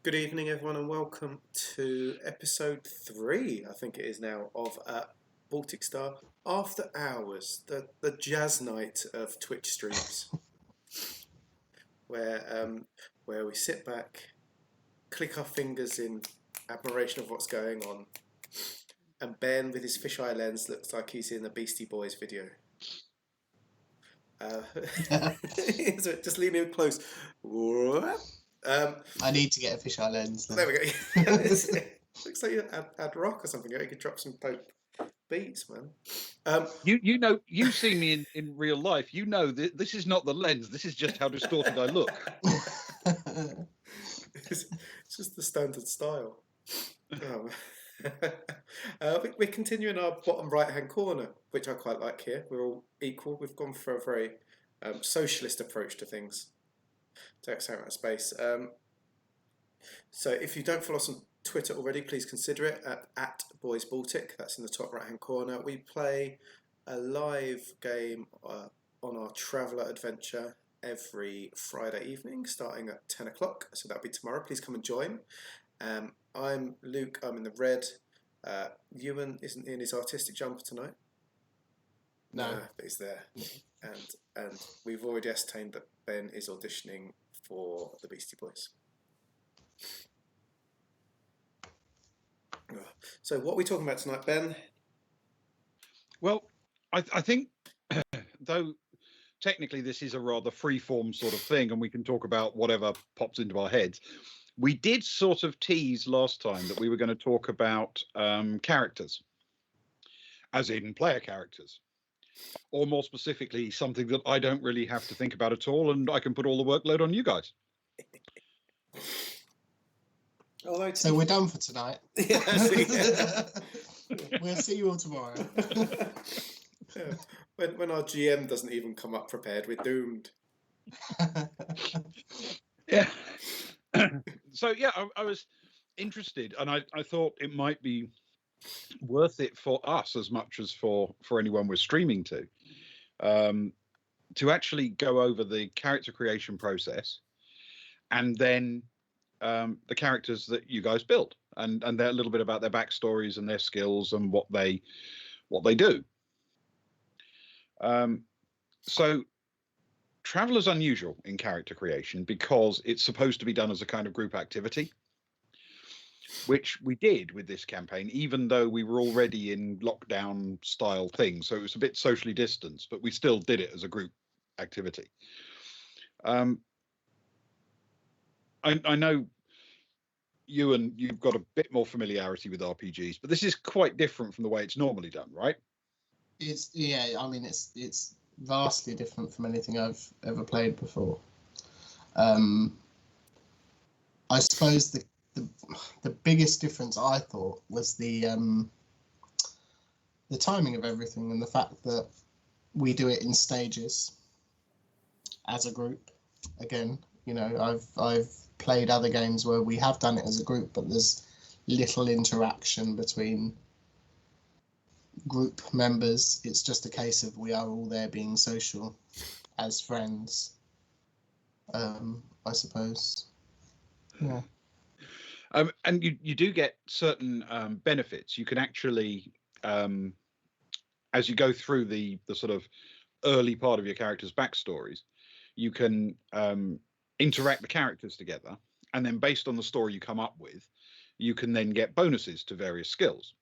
Good evening, everyone, and welcome to episode 3, I think it is now, of Baltic Star After Hours, the jazz night of Twitch streams, where we sit back, click our fingers in admiration of what's going on, and Ben, with his fisheye lens, looks like he's in a Beastie Boys video. Just leaning in close. I need to get a fisheye lens. There we go. Looks like you had rock or something. You could drop some Pope beats, man. You see me in real life. You know this is not the lens. This is just how distorted I look. It's just the standard style. We're continuing our bottom right-hand corner, which I quite like here. We're all equal. We've gone for a very socialist approach to things. Takes out of space. So if you don't follow us on Twitter already, please consider it at Boys Baltic. That's in the top right-hand corner. We play a live game on our Traveller adventure every Friday evening, starting at 10 o'clock. So that'll be tomorrow. Please come and join. I'm Luke. I'm in the red. Ewan isn't in his artistic jumper tonight. No, but he's there. And we've already ascertained that Ben is auditioning for the Beastie Boys. So what are we talking about tonight, Ben? Well, I think, though technically this is a rather free-form sort of thing, and we can talk about whatever pops into our heads, we did sort of tease last time that we were going to talk about characters, as in player characters, or more specifically, something that I don't really have to think about at all, and I can put all the workload on you guys. So we're done for tonight. Yeah. We'll see you all tomorrow. Yeah. When our GM doesn't even come up prepared, we're doomed. Yeah. So yeah, I was interested, and I thought it might be worth it for us as much as for anyone we're streaming to actually go over the character creation process, and then the characters that you guys build, and they're a little bit about their backstories and their skills and what they do. So Traveller's unusual in character creation because it's supposed to be done as a kind of group activity, which we did with this campaign, even though we were already in lockdown style things. So it was a bit socially distanced, but we still did it as a group activity. I know you've got a bit more familiarity with RPGs, but this is quite different from the way it's normally done, right? It's vastly different from anything I've ever played before. I suppose the biggest difference I thought was the timing of everything, and the fact that we do it in stages as a group. Again, I've played other games where we have done it as a group, but there's little interaction between group members. It's just a case of we are all there being social as friends, I suppose. Yeah. And you do get certain benefits. You can actually, as you go through the sort of early part of your character's backstories, you can interact the characters together, and then based on the story you come up with, you can then get bonuses to various skills.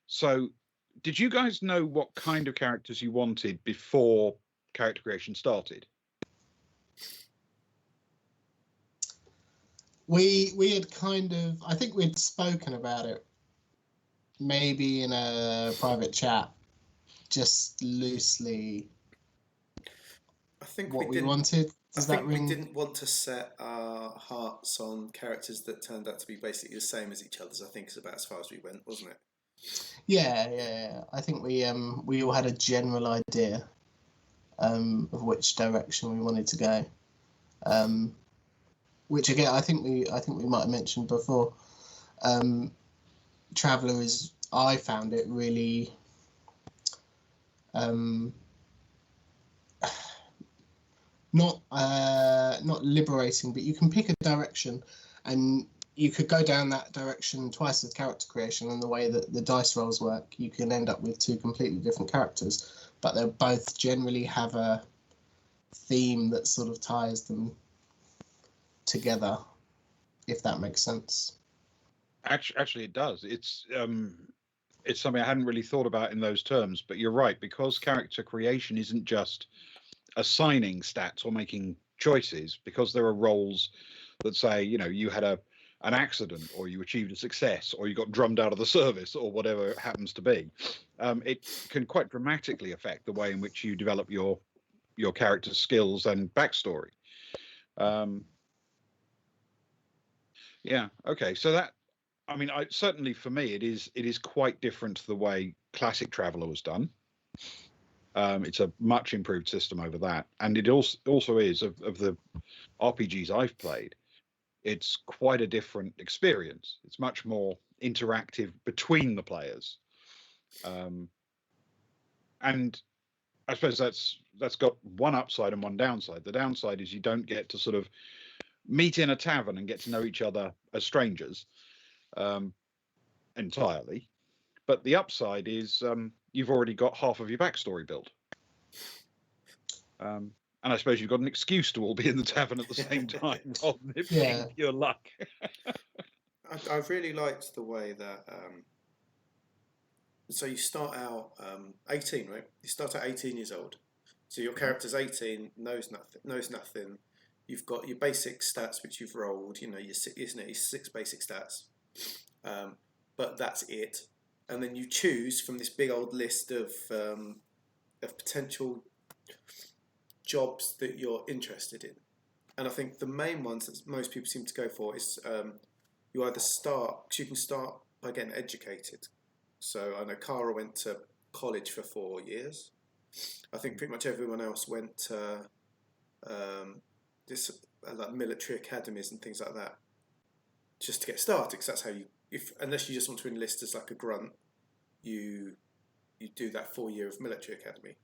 So did you guys know what kind of characters you wanted before character creation started? We had kind of, I think we'd spoken about it maybe in a private chat, just loosely. I think what we wanted. We didn't want to set our hearts on characters that turned out to be basically the same as each other's. I think it's about as far as we went, wasn't it? Yeah. I think we all had a general idea of which direction we wanted to go. Which again, I think we might have mentioned before. Traveller is, I found it really not liberating, but you can pick a direction And you could go down that direction twice with character creation, and the way that the dice rolls work, you can end up with two completely different characters, but they both generally have a theme that sort of ties them together, if that makes sense. Actually, it does. It's something I hadn't really thought about in those terms, but you're right, because character creation isn't just assigning stats or making choices, because there are roles that say, you had an accident, or you achieved a success, or you got drummed out of the service, or whatever it happens to be. It can quite dramatically affect the way in which you develop your character's skills and backstory. Yeah. Okay. So that, certainly for me, it is quite different to the way classic Traveller was done. It's a much improved system over that, and it also is of the RPGs I've played. It's quite a different experience. It's much more interactive between the players, and I suppose that's got one upside and one downside. The downside is you don't get to sort of meet in a tavern and get to know each other as strangers entirely. But the upside is you've already got half of your backstory built. And I suppose you've got an excuse to all be in the tavern at the same time, rather than it being pure luck. I really liked the way that. So you start out 18, right? You start at 18 years old. So your character's 18, knows nothing. You've got your basic stats, which you've rolled. Your 6 basic stats. But that's it. And then you choose from this big old list of potential jobs that you're interested in. And I think the main ones that most people seem to go for is you either start, because you can start by getting educated. So I know Cara went to college for 4 years. I think pretty much everyone else went to like military academies and things like that, just to get started. Because that's how unless you just want to enlist as like a grunt, you do that 4 year of military academy,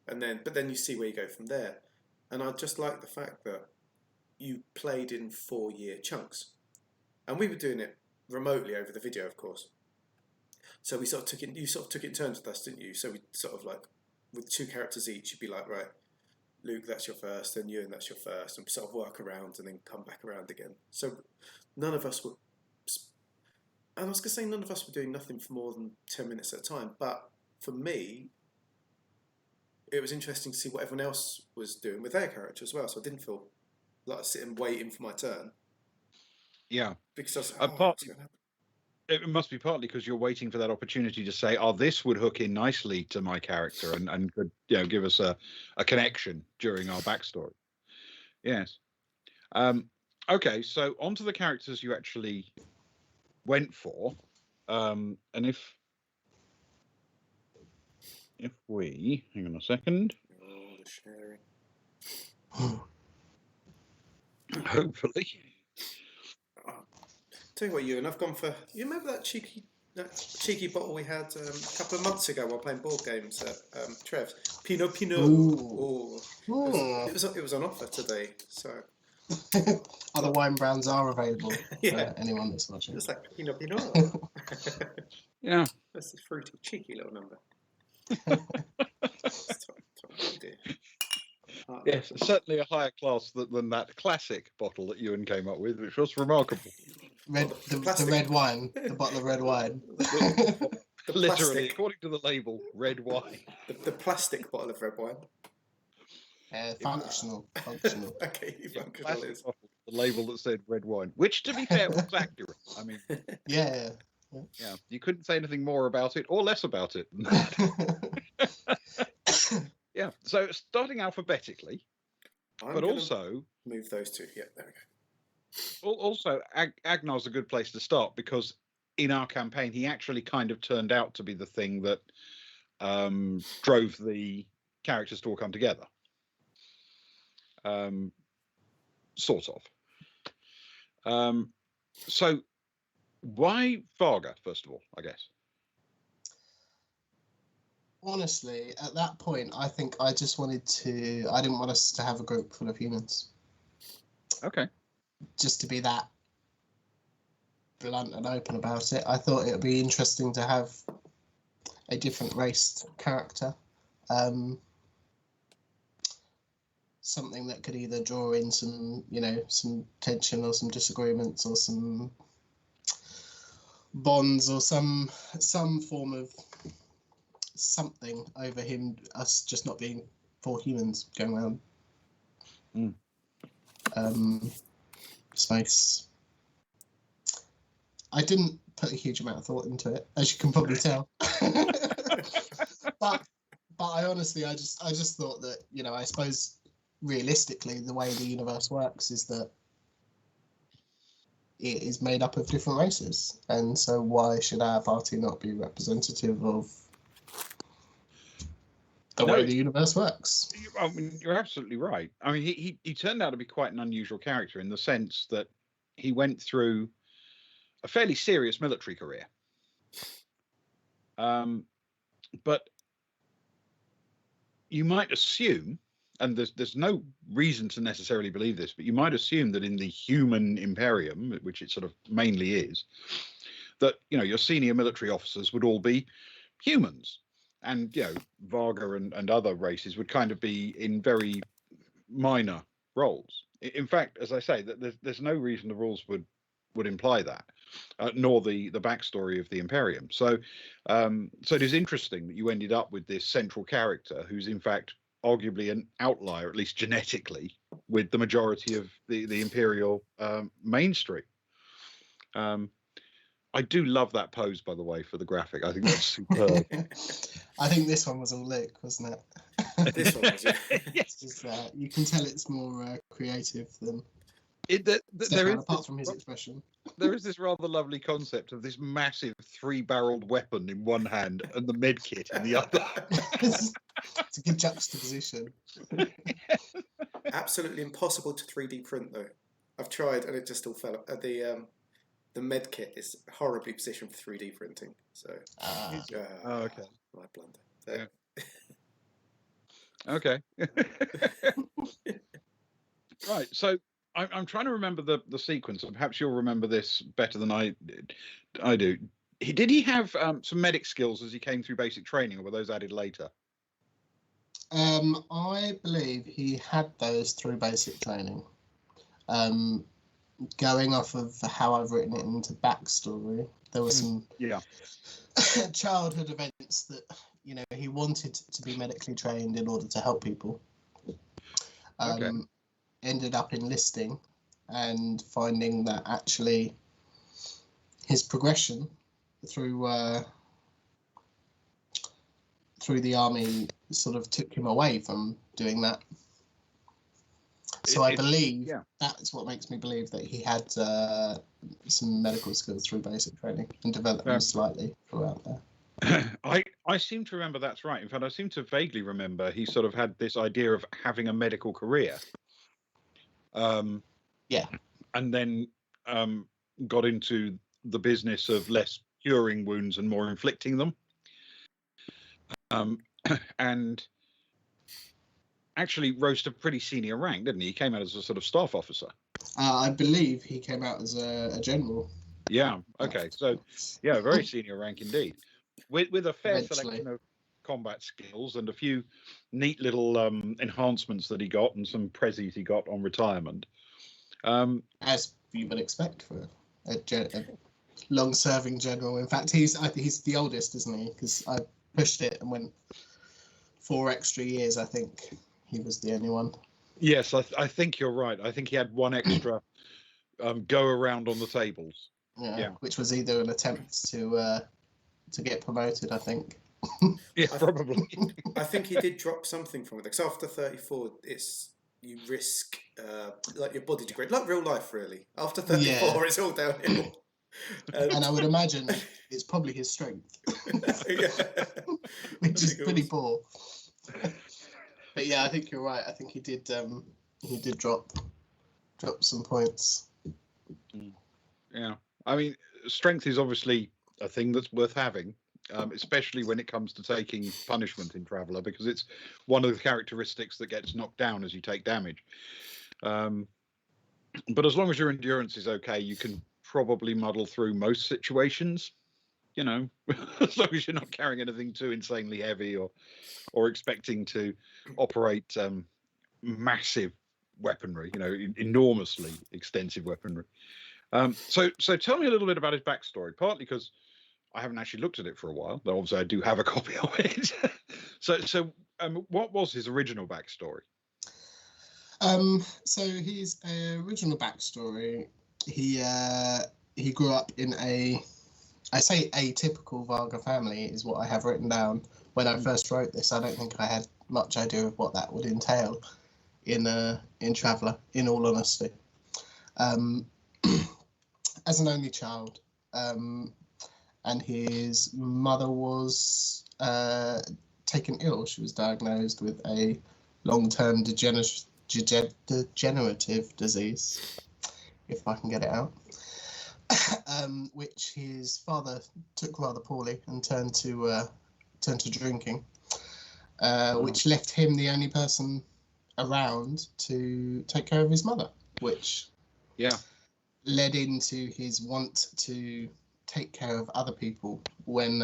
but then you see where you go from there. And I just like the fact that you played in 4 year chunks, and we were doing it remotely over the video, of course. So we sort of took it. You sort of took it in turns with us, didn't you? So we sort of like with 2 characters each, you'd be like, right, Luke, that's your first, and Ewan, that's your first, and sort of work around and then come back around again. So none of us were. And I was going to say none of us were doing nothing for more than 10 minutes at a time. But for me, it was interesting to see what everyone else was doing with their character as well. So I didn't feel like sitting waiting for my turn. Yeah. Because I was like, what's going to happen? It must be partly because you're waiting for that opportunity to say, "Oh, this would hook in nicely to my character and could give us a connection during our backstory." Yes. Okay, so onto the characters you actually went for, and if we hang on a second. Oh, the sharing. Hopefully. Tell you what, Ewan, I've gone for. You remember that cheeky bottle we had a couple of months ago while playing board games at Trev's? Pinot. Ooh. It was on offer today, so. Other wine brands are available for anyone that's watching. It's like Pinot. Yeah. That's a fruity, cheeky little number. Yes, certainly a higher class than that classic bottle that Ewan came up with, which was remarkable. The red wine, the bottle of red wine. Literally, according to the label, red wine. The plastic bottle of red wine. Functional. Okay, functional is. Bottle, the label that said red wine, which, to be fair, was accurate. I mean, yeah, you couldn't say anything more about it or less about it than that. Yeah, so starting alphabetically, but also move those two. Yeah, there we go. Also, Agnar's a good place to start because in our campaign, he actually kind of turned out to be the thing that drove the characters to all come together. Sort of. So, why Varga, first of all, I guess? Honestly, at that point, I think I just wanted I didn't want us to have a group full of humans. Okay. Just to be that blunt and open about it. I thought it would be interesting to have a different race character. Something that could either draw in some, some tension or some disagreements or some bonds or some form of something over us just not being 4 humans going around space. I didn't put a huge amount of thought into it, as you can probably tell. but I honestly, I just thought that, I suppose realistically the way the universe works is that it is made up of different races, and so why should our party not be representative of the way the universe works? I mean, you're absolutely right. I mean, he turned out to be quite an unusual character in the sense that he went through a fairly serious military career. But you might assume, and there's no reason to necessarily believe this, but you might assume that in the human imperium, which it sort of mainly is, that, your senior military officers would all be humans. And, Varga and other races would kind of be in very minor roles. In fact, as I say, that there's no reason the rules would imply that, nor the backstory of the Imperium. So it is interesting that you ended up with this central character who's in fact arguably an outlier, at least genetically, with the majority of the Imperial mainstream. I do love that pose, by the way, for the graphic. I think that's superb. I think this one was all Luke, wasn't it? This one was, yeah. Yes. You can tell it's more creative than apart from his expression. There is this rather lovely concept of this massive 3-barreled weapon in one hand and the med kit in the other. It's a good juxtaposition. Absolutely impossible to 3D print, though. I've tried and it just all fell. The med kit is horribly positioned for 3D printing. So, okay. My blunder. So. Yeah. Okay. Right. So I'm trying to remember the sequence, and perhaps you'll remember this better than I do. Did he have some medic skills as he came through basic training, or were those added later? I believe he had those through basic training. Going off of how I've written it into backstory, there were some childhood events that he wanted to be medically trained in order to help people. Ended up enlisting and finding that actually his progression through the army sort of took him away from doing that. So I believe that's what makes me believe that he had some medical skills through basic training and developed them slightly throughout there. I seem to remember that's right. In fact, I seem to vaguely remember he sort of had this idea of having a medical career. And then got into the business of less curing wounds and more inflicting them. And actually rose to pretty senior rank, didn't he? He came out as a sort of staff officer. I believe he came out as a general. Yeah. Okay. So, very senior rank indeed, with a fair selection of combat skills and a few neat little enhancements that he got and some prezzies he got on retirement. As you would expect for a long-serving general. In fact, he's the oldest, isn't he? Because I pushed it and went 4 extra years, I think. He was the only one. Yes, I think you're right. I think he had 1 extra go around on the tables. Yeah, which was either an attempt to get promoted, I think. Yeah, probably. I think he did drop something from it. Because after 34, you risk like your body degrade, like real life, really. After 34, it's all downhill. And I would imagine it's probably his strength, which is pretty poor. But yeah, I think you're right. I think he did drop some points. Yeah, I mean, strength is obviously a thing that's worth having, especially when it comes to taking punishment in Traveller, because it's one of the characteristics that gets knocked down as you take damage. But as long as your endurance is okay, you can probably muddle through most situations. You know, as long as you're not carrying anything too insanely heavy or expecting to operate massive weaponry. You know, enormously extensive weaponry. So tell me a little bit about his backstory. Partly because I haven't actually looked at it for a while, though obviously I do have a copy of it. so what was his original backstory? So his original backstory, he grew up in I say atypical Varga family is what I have written down. When I first wrote this, I don't think I had much idea of what that would entail in Traveller, in all honesty. As an only child, and his mother was taken ill. She was diagnosed with a long-term degenerative disease, if I can get it out, which his father took rather poorly and turned to drinking, which left him the only person around to take care of his mother, which led into his want to take care of other people when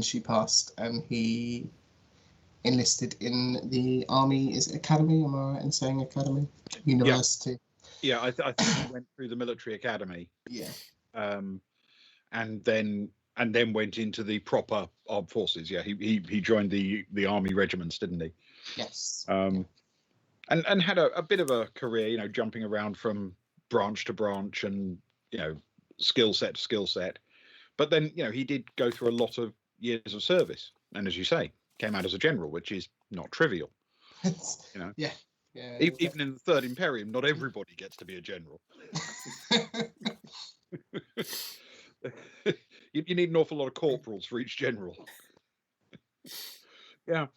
she passed, and he enlisted in the army. Is it academy? Am I right in saying academy? University. Yeah, I think he went through the military academy. Yeah. And then went into the proper armed forces. Yeah, he joined the army regiments, didn't he? Yes. And had a bit of a career, you know, jumping around from branch to branch and, you know, skill set to skill set. But then, you know, he did go through a lot of years of service, and as you say, came out as a general, which is not trivial. You know. Yeah. Even in the Third Imperium, not everybody gets to be a general. You need an awful lot of corporals for each general. Yeah.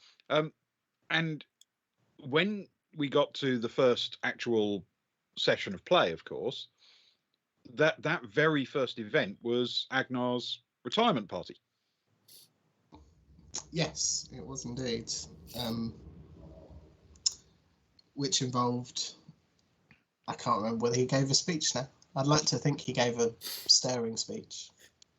And when we got to the first actual session of play, of course, that very first event was Agnar's retirement party. Yes, it was indeed. Which involved, I can't remember whether he gave a speech now. I'd like to think he gave a stirring speech.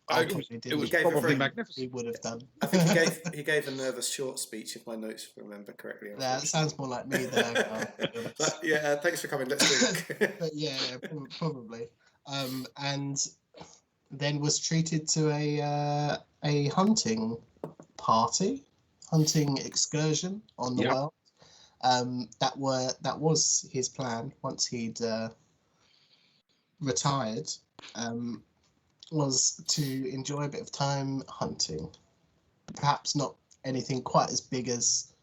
It was probably magnificent. He would have done. I think he gave a nervous short speech, if my notes remember correctly. Yeah, it sounds more like me there. Yeah, thanks for coming. Let's do it. But yeah, probably. And then was treated to a hunting excursion on the world. That was his plan once he'd retired. Was to enjoy a bit of time hunting. Perhaps not anything quite as big as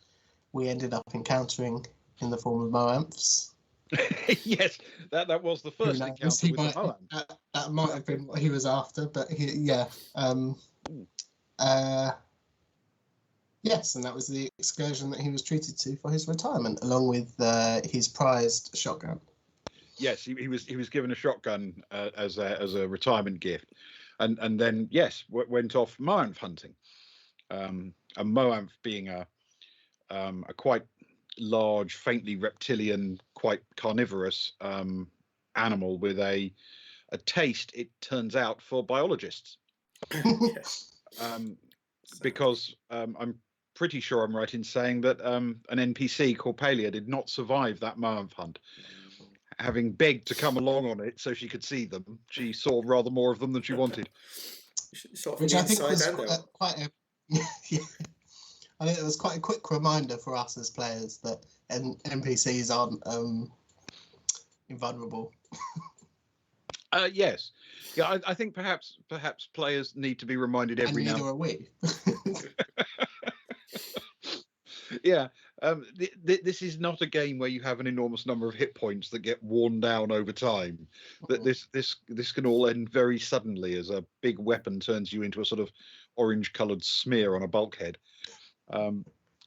we ended up encountering in the form of Moamps. Yes, that was the first encounter with the Moamps. That might have been what he was after, but yes, and that was the excursion that he was treated to for his retirement, along with his prized shotgun. Yes, he was given a shotgun as a retirement gift, and then went off Moamp hunting. And Moamp being a quite large, faintly reptilian, quite carnivorous animal with a taste, it turns out, for biologists. Because I'm pretty sure I'm right in saying that an NPC called Palia did not survive that Moamp hunt. Having begged to come along on it so she could see them, she saw rather more of them than she wanted. Which I think was quite a I think it was quite a quick reminder for us as players that NPCs aren't invulnerable. Yes, yeah, I think perhaps players need to be reminded every now. And neither are we. Yeah, this is not a game where you have an enormous number of hit points that get worn down over time. That this can all end very suddenly as a big weapon turns you into a sort of orange-coloured smear on a bulkhead.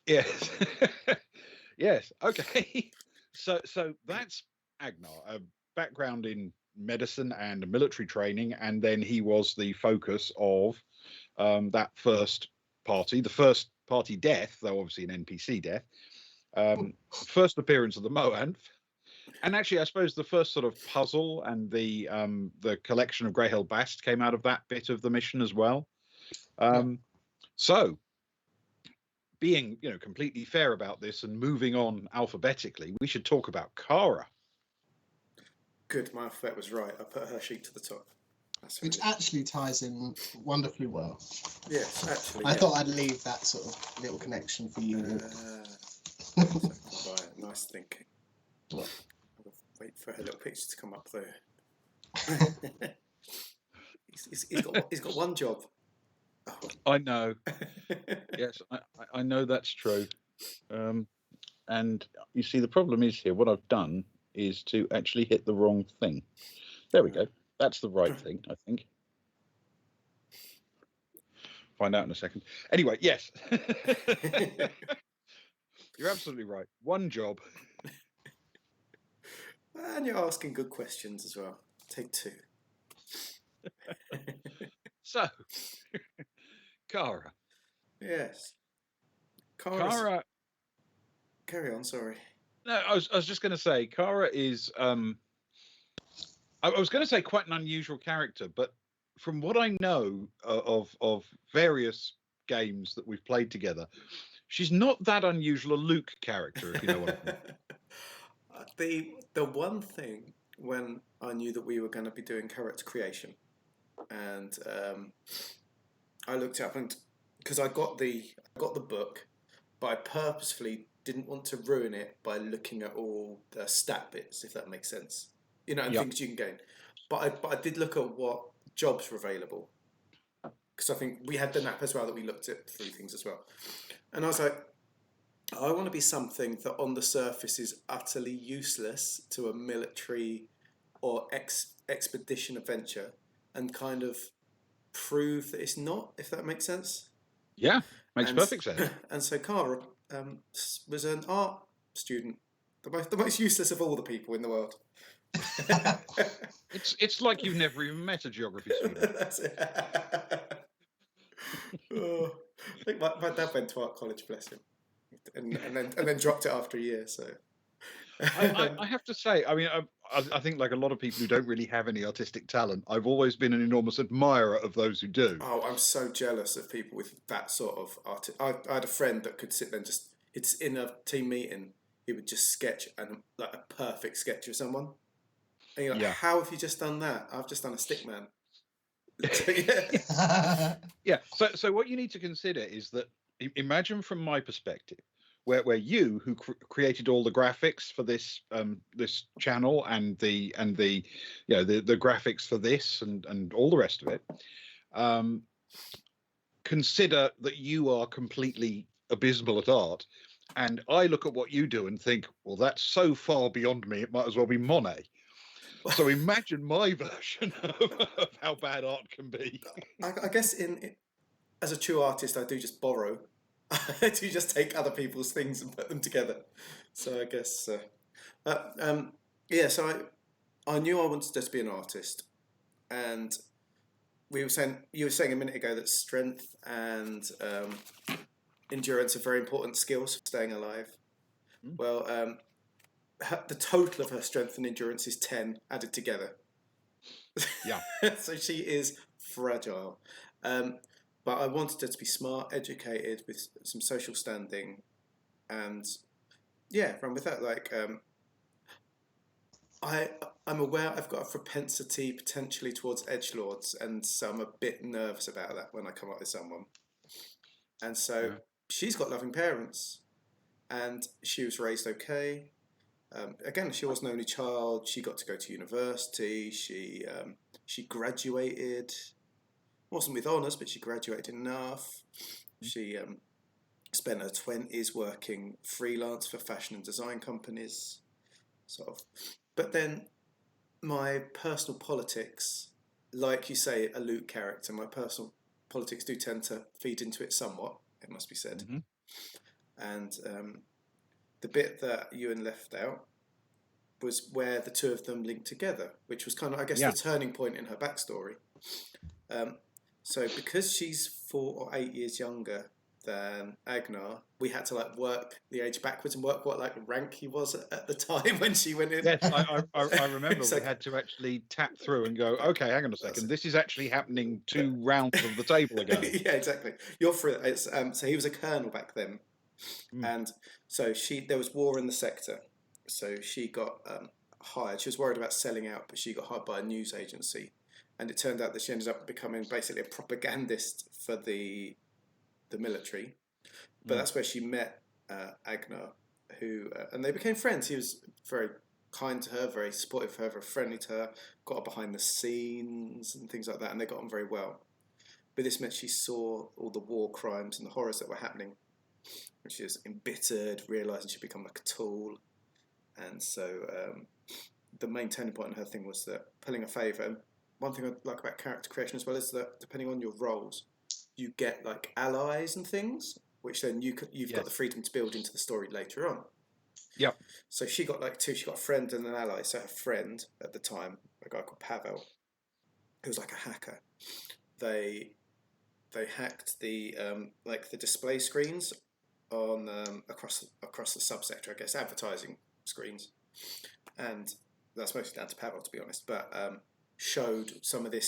Yes, yes. Okay, so that's Agnar. A background in medicine and military training, and then he was the focus of that first party, the first party death, though obviously an NPC death. First appearance of the Moanth, And actually, I suppose the first sort of puzzle and the collection of Greyhill Bast came out of that bit of the mission as well. So, being completely fair about this and moving on alphabetically, we should talk about Kara. Good, my alphabet was right. I put her sheet to the top. That's Which actually ties in wonderfully well. Yes, actually. I thought I'd leave that sort of little connection for you. Right, nice thinking. What? I'll wait for her little picture to come up there. he's got one job. Oh. I know. Yes, I know that's true. And you see, the problem is here, what I've done is to actually hit the wrong thing. There we go. That's the right thing, I think. Find out in a second. Anyway, yes. You're absolutely right. One job. And you're asking good questions as well. Take two. So, Kara. Yes. Kara. Carry on, sorry. No, I was just going to say, Kara is. I was going to say quite an unusual character, but from what I know of various games that we've played together, she's not that unusual a Luke character, if you know what I mean. The one thing when I knew that we were going to be doing character creation, and I looked up, and because I got the book, but I purposefully didn't want to ruin it by looking at all the stat bits, if that makes sense. And things you can gain. But I did look at what jobs were available, because I think we had the map as well that we looked at through things as well. And I was like, I want to be something that on the surface is utterly useless to a military or expedition adventure, and kind of prove that it's not, if that makes sense. Yeah, makes perfect sense. And so Kara was an art student, the most useless of all the people in the world. It's like you've never even met a geography student. That's it. I think my dad went to art college, bless him, and then dropped it after a year. So I have to say, I mean, I think like a lot of people who don't really have any artistic talent, I've always been an enormous admirer of those who do. Oh, I'm so jealous of people with that sort of art. I had a friend that could sit there and it's in a team meeting, he would just sketch like a perfect sketch of someone. And you're like, how have you just done that? I've just done a stick man. Yeah. So what you need to consider is that, imagine from my perspective, where you, who created all the graphics for this this channel and the graphics for this and all the rest of it, consider that you are completely abysmal at art, and I look at what you do and think, well, that's so far beyond me, it might as well be Monet. So imagine my version of how bad art can be. I guess as a true artist, I do just borrow. I do just take other people's things and put them together. So I guess, so I knew I wanted to be an artist, and you were saying a minute ago that strength and endurance are very important skills for staying alive. Well, the total of her strength and endurance is 10 added together. Yeah. So she is fragile. But I wanted her to be smart, educated, with some social standing, and run with that. Like, I'm aware I've got a propensity potentially towards edgelords, and so I'm a bit nervous about that when I come up with someone. And so she's got loving parents, and she was raised okay. Again, she wasn't an only child. She got to go to university. She graduated. Wasn't with honours, but she graduated enough. She spent her 20s working freelance for fashion and design companies, sort of. But then my personal politics, like you say, a Luke character, my personal politics do tend to feed into it somewhat, it must be said. Mm-hmm. And the bit that Ewan left out was where the two of them linked together, which was kind of, I guess, the turning point in her backstory. So because she's 4 or 8 years younger than Agnar, we had to like work the age backwards and work what like rank he was at the time when she went in. Yes, I remember It's we like, had to actually tap through and go, okay, hang on a that's second, it. this is actually happening 2 rounds of the table ago. Yeah, exactly. You're for it. It's so he was a colonel back then, Mm. and so there was war in the sector, so she got hired. She was worried about selling out, but she got hired by a news agency, and it turned out that she ended up becoming basically a propagandist for the military. But that's where she met Agnar, who and they became friends. He was very kind to her, very supportive of her, very friendly to her, got her behind the scenes and things like that, and they got on very well. But this meant she saw all the war crimes and the horrors that were happening, and she was embittered, realising she'd become like a tool. And so the main turning point in her thing was that pulling a favour. And one thing I like about character creation as well is that depending on your roles, you get like allies and things, which then you've got the freedom to build into the story later on. Yep. So she got like 2. She got a friend and an ally. So her friend at the time, a guy called Pavel, who was like a hacker. They hacked the like the display screens on across the subsector, I guess, advertising screens, and that's mostly down to Pavel, to be honest. But showed some of the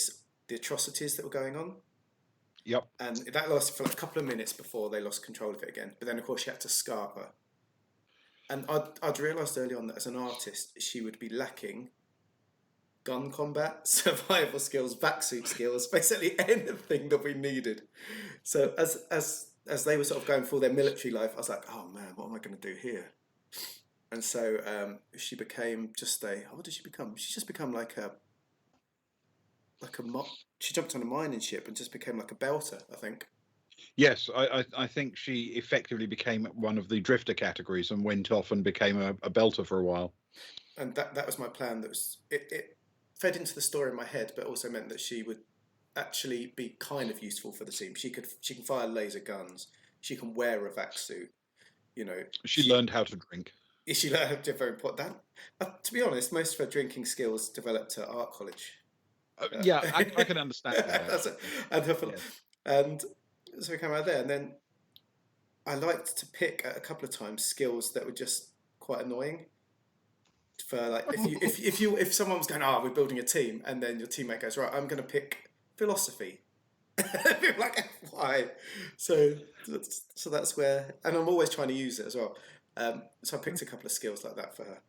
atrocities that were going on. Yep. And that lasted for like a couple of minutes before they lost control of it again. But then, of course, she had to scarp her. And I'd realised early on that as an artist, she would be lacking gun combat, survival skills, backsuit skills, basically anything that we needed. So as they were sort of going through their military life, I was like, oh man, what am I going to do here? And so she became just what did she become? She just become she jumped on a mining ship and just became like a belter, I think. Yes, I think she effectively became one of the drifter categories and went off and became a belter for a while. And that was my plan. That was it fed into the story in my head, but also meant that she would actually be kind of useful for the team. She can fire laser guns. She can wear a vac suit. You know, she learned how to drink. She learned how to very important. That, to be honest, most of her drinking skills developed at art college. Yeah, I can understand that. And so we came out there, and then I liked to pick at a couple of times skills that were just quite annoying. For like, if someone was going, we're building a team, and then your teammate goes, right, I'm going to pick philosophy. People like, why? So that's where, and I'm always trying to use it as well. So I picked a couple of skills like that for her,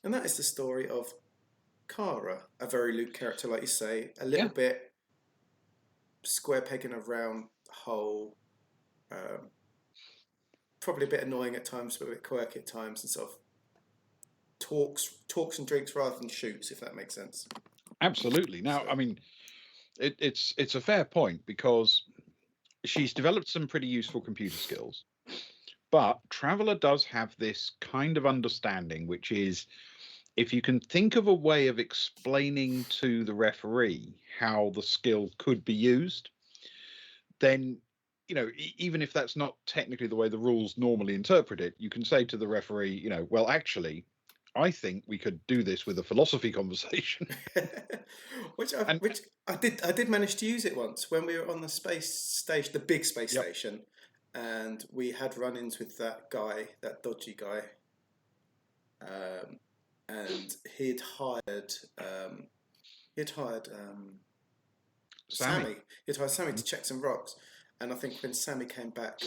and that is the story of Kara, a very Luke character, like you say, a little bit square peg in a round hole, probably a bit annoying at times, but a bit quirky at times, and sort of talks and drinks rather than shoots, if that makes sense. Absolutely. Now, I mean, it's a fair point because she's developed some pretty useful computer skills, but Traveller does have this kind of understanding, which is if you can think of a way of explaining to the referee how the skill could be used, then, you know, even if that's not technically the way the rules normally interpret it, you can say to the referee, you know, well, actually, I think we could do this with a philosophy conversation. which I did manage to use it once when we were on the space station, the big space station, and we had run-ins with that guy, that dodgy guy. And he'd hired Sammy. He'd hired Sammy to check some rocks, and I think when Sammy came back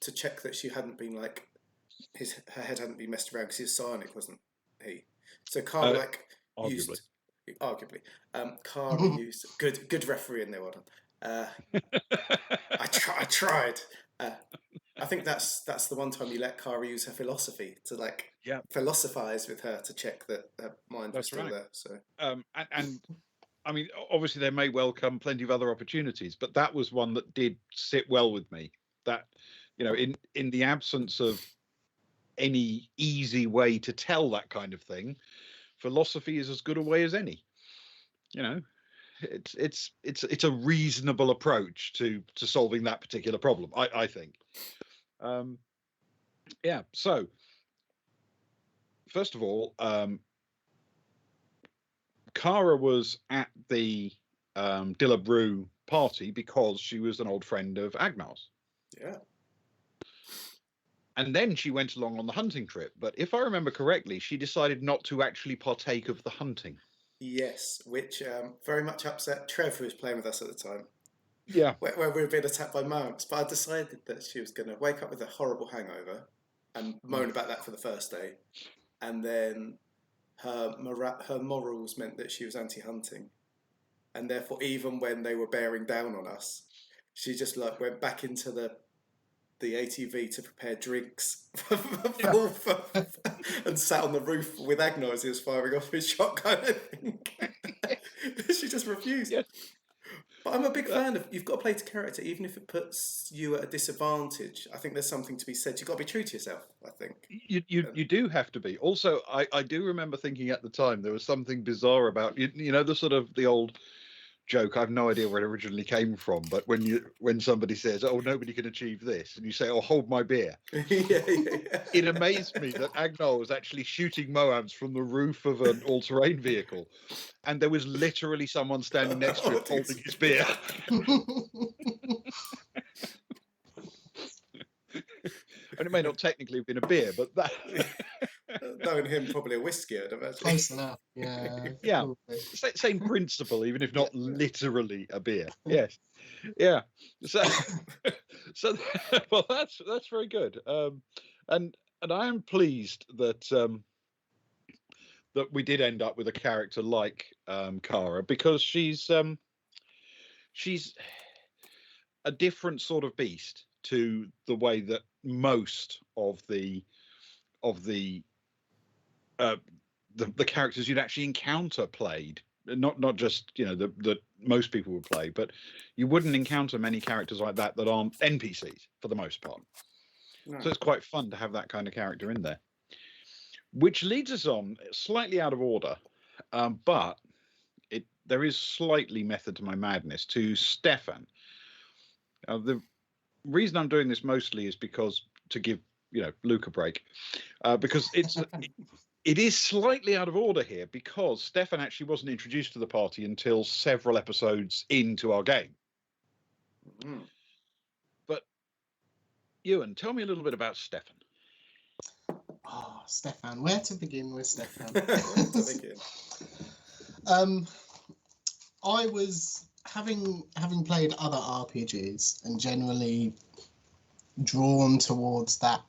to check that she hadn't been like her head hadn't been messed around because he was psionic, wasn't he? So Kara used arguably. Kara used good referee in there. Well done. I tried. I think that's the one time you let Kara use her philosophy to philosophize with her to check that her mind was still there. So and I mean, obviously there may well come plenty of other opportunities, but that was one that did sit well with me. That, you know, in the absence of any easy way to tell that kind of thing, philosophy is as good a way as any. You know, it's a reasonable approach to solving that particular problem, I think. So first of all, Kara was at the Dillabrew party because she was an old friend of Agnar's. Yeah. And then she went along on the hunting trip. But if I remember correctly, she decided not to actually partake of the hunting. Yes, which very much upset Trev, who was playing with us at the time, Yeah. where we were being attacked by mounts. But I decided that she was going to wake up with a horrible hangover and moan about that for the first day. And then her morals meant that she was anti-hunting. And therefore, even when they were bearing down on us, she just like went back into the ATV to prepare drinks and sat on the roof with Agnar as he was firing off his shotgun. I think. She just refused. Yes. But I'm a big fan of you've got to play to character, even if it puts you at a disadvantage. I think there's something to be said. You've got to be true to yourself, I think. You do have to be. Also, I do remember thinking at the time there was something bizarre about you know the sort of the old joke. I've no idea where it originally came from, but when somebody says, "Oh, nobody can achieve this," and you say, "Oh, hold my beer," yeah. it amazed me that Agnar was actually shooting Moabs from the roof of an all-terrain vehicle, and there was literally someone standing next to him holding his beer. And it may not technically have been a beer, but that. Knowing him, probably a whiskey, I'd imagine. Close enough. Yeah. Yeah. Probably. Same principle, even if not literally a beer. Yes. Yeah. So, well, that's very good. And I am pleased that that we did end up with a character like Kara, because she's a different sort of beast to the way that most of the characters you'd actually encounter played. Not just that most people would play, but you wouldn't encounter many characters like that aren't NPCs for the most part. No. So it's quite fun to have that kind of character in there. Which leads us on slightly out of order, but there is slightly method to my madness, to Stefan. The reason I'm doing this mostly is because to give Luke a break, because it is slightly out of order here, because Stefan actually wasn't introduced to the party until several episodes into our game. Mm. But Ewan, tell me a little bit about Stefan. Oh, Stefan. Where to begin with Stefan? I was having played other RPGs and generally drawn towards that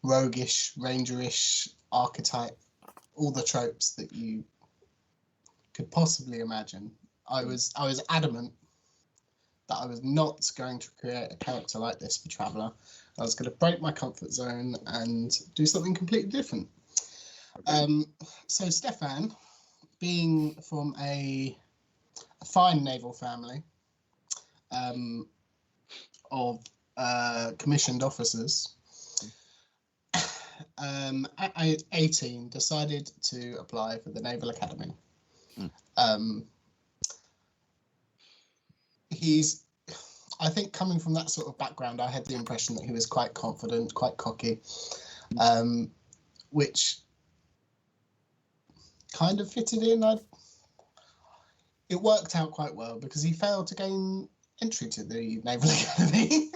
roguish, rangerish archetype, all the tropes that you could possibly imagine. I was adamant that I was not going to create a character like this for Traveller. I was going to break my comfort zone and do something completely different. Okay. So Stefan, being from a fine naval family of commissioned officers, at 18 decided to apply for the Naval Academy. I think coming from that sort of background, I had the impression that he was quite confident, quite cocky, which kind of fitted in. It worked out quite well because he failed to gain entry to the Naval Academy,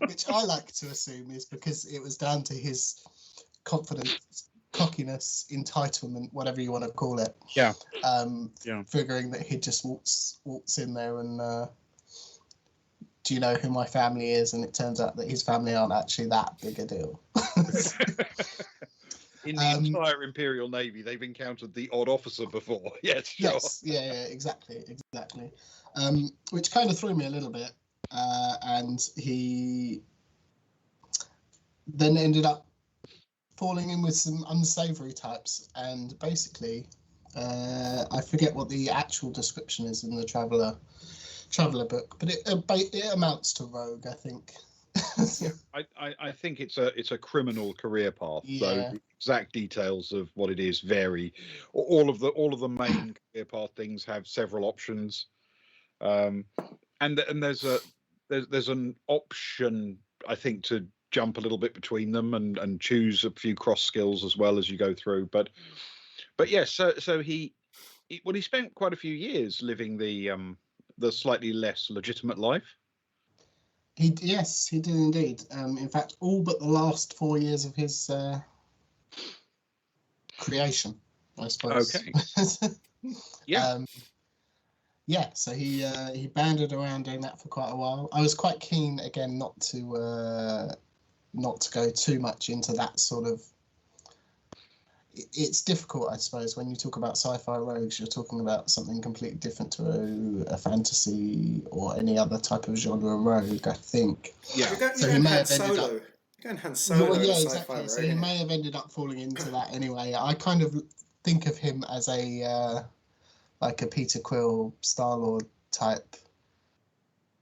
which I like to assume is because it was down to his confidence, cockiness, entitlement, whatever you want to call it. Yeah. Figuring that he'd just waltz in there and do you know who my family is? And it turns out that his family aren't actually that big a deal. In the entire Imperial Navy, they've encountered the odd officer before. Yes, sure. Yes, yeah, exactly. Which kind of threw me a little bit. And he then ended up falling in with some unsavory types. And basically, I forget what the actual description is in the Traveller book, but it amounts to rogue, I think. I think it's a criminal career path. Yeah. So the exact details of what it is vary. All of the main career path things have several options, and there's an option, I think, to jump a little bit between them and choose a few cross skills as well as you go through. But yes, so he spent quite a few years living the slightly less legitimate life. He did indeed. In fact, all but the last 4 years of his creation, I suppose. Okay. Yeah. So he banded around doing that for quite a while. I was quite keen again not to go too much into that sort of. It's difficult, I suppose, when you talk about sci-fi rogues. You're talking about something completely different to a fantasy or any other type of genre rogue, I think. Yeah. You're going Han Solo. You're going Han Solo in a sci-fi exactly. rogue. So he may have ended up falling into that anyway. I kind of think of him as a like a Peter Quill, Star-Lord type,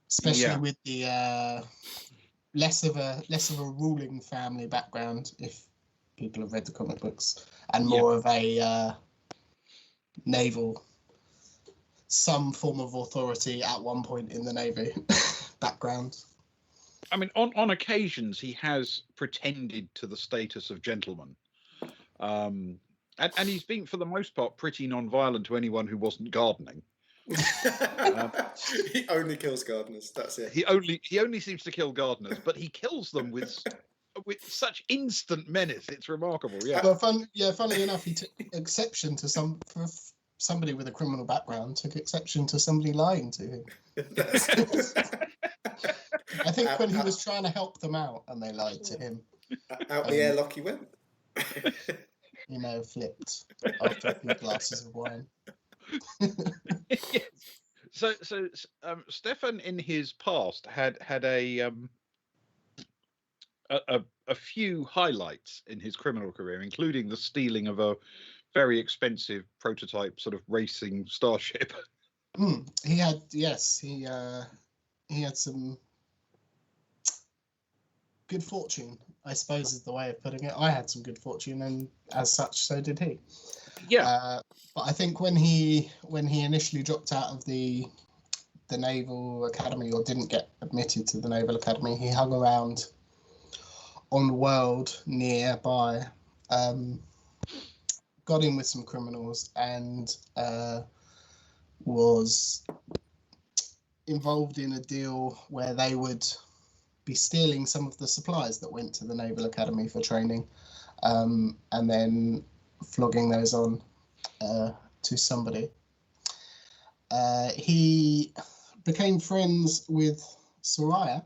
especially with the less of a ruling family background, if people have read the comic books, and more of a naval, some form of authority at one point in the Navy background. I mean, on occasions, he has pretended to the status of gentleman. And he's been, for the most part, pretty non-violent to anyone who wasn't gardening. He only kills gardeners. That's it. He only seems to kill gardeners, but he kills them with such instant menace. It's remarkable. Yeah. Well, funnily enough, he took exception to somebody with a criminal background took exception to somebody lying to him. I think when he was trying to help them out and they lied to him. Out the airlock he went. He may have flipped after a few glasses of wine. Yes. So Stefan in his past had a few highlights in his criminal career, including the stealing of a very expensive prototype sort of racing starship. He had he had some good fortune, I suppose is the way of putting it. I had some good fortune, and as such, so did he. Yeah. But I think when he initially dropped out of the Naval Academy, or didn't get admitted to the Naval Academy, he hung around on the world nearby, got in with some criminals, and was involved in a deal where they would be stealing some of the supplies that went to the Naval Academy for training, and then flogging those on to somebody. He became friends with Soraya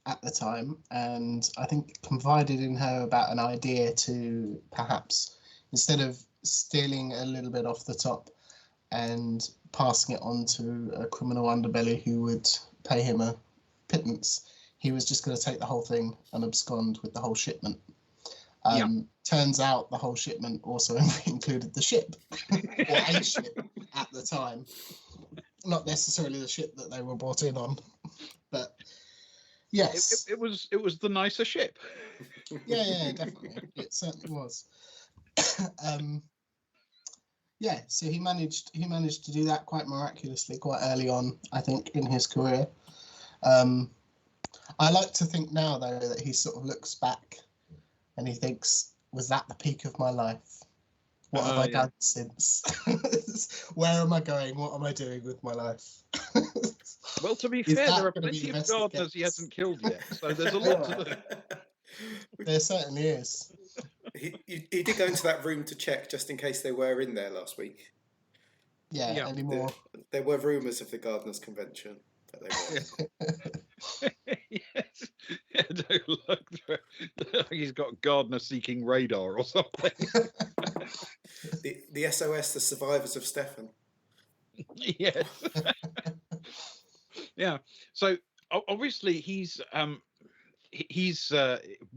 at the time, and I think confided in her about an idea to perhaps, instead of stealing a little bit off the top and passing it on to a criminal underbelly who would pay him a pittance, he was just going to take the whole thing and abscond with the whole shipment. Turns out the whole shipment also included the ship, or a ship at the time. Not necessarily the ship that they were brought in on, but yes. It was the nicer ship. Yeah, definitely. It certainly was. So he managed to do that quite miraculously quite early on, I think, in his career. I like to think now, though, that he sort of looks back and he thinks, was that the peak of my life? What have I done since? Where am I going? What am I doing with my life? Well, to be fair, there are plenty of gardeners he hasn't killed yet, so there's a lot to do. There certainly is. He did go into that room to check just in case they were in there last week. Yeah. Anymore. There were rumours of the Gardeners' Convention that they were. Yes. Look, he's got gardener seeking radar or something. the SOS, the survivors of Stefan. Yes. Yeah. So obviously he's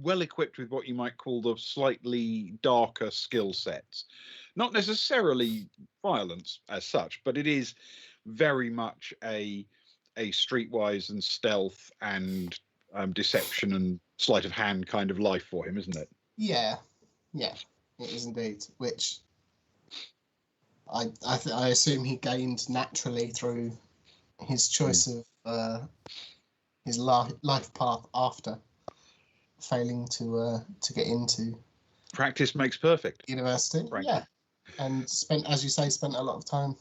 well equipped with what you might call the slightly darker skill sets. Not necessarily violence as such, but it is very much a streetwise and stealth and deception and sleight of hand kind of life for him, isn't it? Yeah, it is indeed. Which I assume he gained naturally through his choice of his life path after failing to get into practice makes perfect university. Frankly. Yeah, and spent a lot of time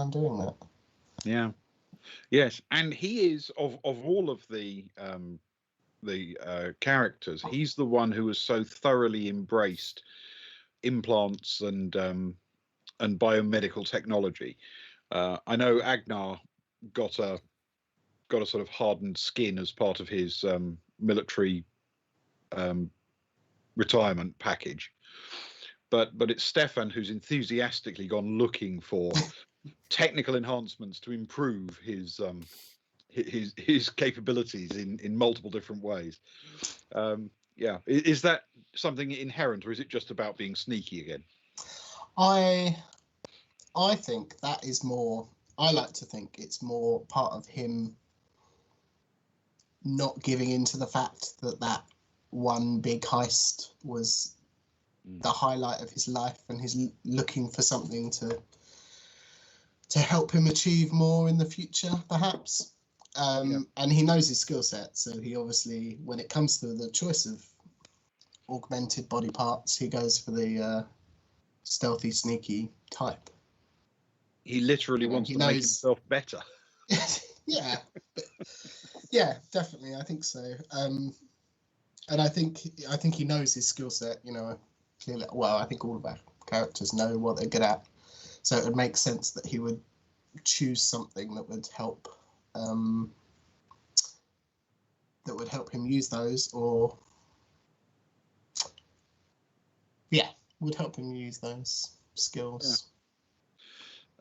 doing that. Yeah. Yes, and he is of all of the characters, he's the one who has so thoroughly embraced implants and biomedical technology. I know Agnar got a sort of hardened skin as part of his military retirement package, but it's Stefan who's enthusiastically gone looking for technical enhancements to improve his capabilities in multiple different ways. Yeah, is that something inherent, or is it just about being sneaky again? I think that is more. I like to think it's more part of him not giving in to the fact that one big heist was the highlight of his life, and he's looking for something to help him achieve more in the future, perhaps. And he knows his skill set, so he obviously, when it comes to the choice of augmented body parts, he goes for the stealthy, sneaky type. He literally wants to make himself better. Yeah, yeah, definitely. I think so. And I think he knows his skill set. You know, clearly. Well, I think all of our characters know what they're good at, so it would make sense that he would choose something that would help. That would help him use those, or would help him use those skills.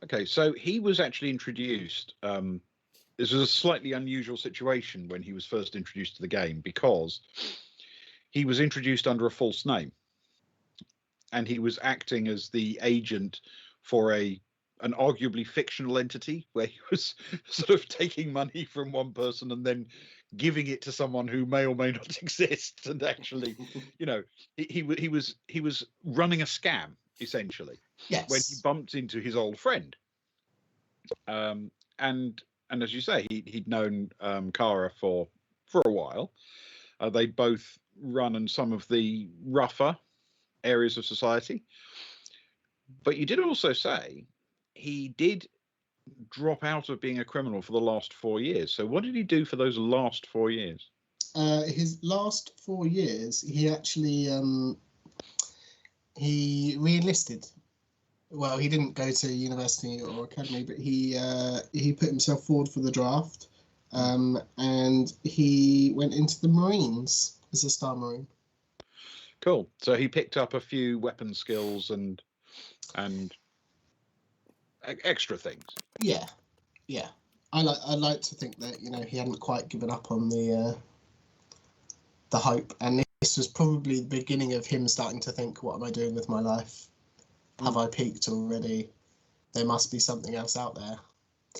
Yeah. Okay, so he was actually introduced. This was a slightly unusual situation when he was first introduced to the game, because he was introduced under a false name, and he was acting as the agent for an arguably fictional entity, where he was sort of taking money from one person and then giving it to someone who may or may not exist. And actually, you know, he was running a scam, essentially. Yes. When he bumped into his old friend, and as you say, he'd known Kara for a while. They both run in some of the rougher areas of society. But you did also say he did drop out of being a criminal for the last 4 years. So what did he do for those last 4 years? His last 4 years, he actually he re-enlisted. Well, he didn't go to university or academy, but he put himself forward for the draft, and he went into the Marines as a Star Marine. Cool. So he picked up a few weapon skills and extra things. Yeah. I like to think that, you know, he hadn't quite given up on the hope, and this was probably the beginning of him starting to think, what am I doing with my life? Have I peaked already? There must be something else out there.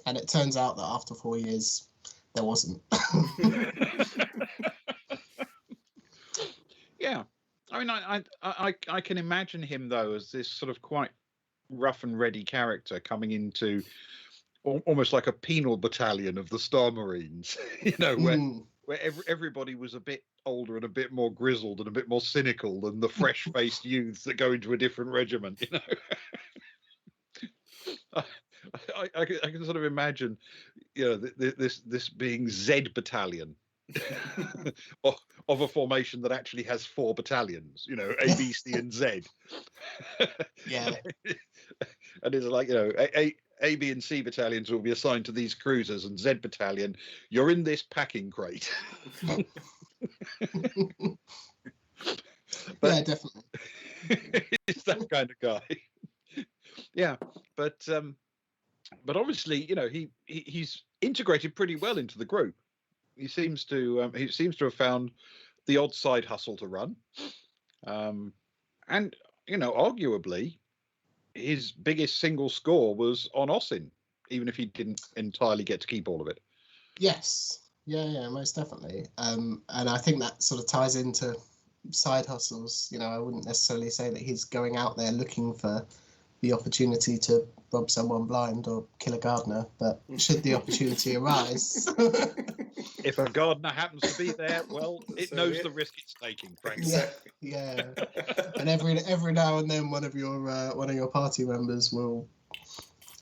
And it turns out that after 4 years, there wasn't. Yeah. I mean, I can imagine him, though, as this sort of quite rough and ready character coming into almost like a penal battalion of the Star Marines, you know, where everybody was a bit older and a bit more grizzled and a bit more cynical than the fresh-faced youths that go into a different regiment, you know. I can sort of imagine, you know, this being Z Battalion. of a formation that actually has 4 battalions, you know, A, B, C, and Z. Yeah. And it's like, you know, A, B, and C battalions will be assigned to these cruisers, and Z battalion, you're in this packing crate. Yeah, definitely. He's that kind of guy. Yeah, but obviously, you know, he's integrated pretty well into the group. He seems to have found the odd side hustle to run, and, you know, arguably his biggest single score was on Osin, even if he didn't entirely get to keep all of it. Yes. Yeah, most definitely. And I think that sort of ties into side hustles. You know, I wouldn't necessarily say that he's going out there looking for the opportunity to rob someone blind or kill a gardener, but should the opportunity arise... If a gardener happens to be there, well, it knows the risk it's taking, frankly. Yeah. And every now and then one of your party members will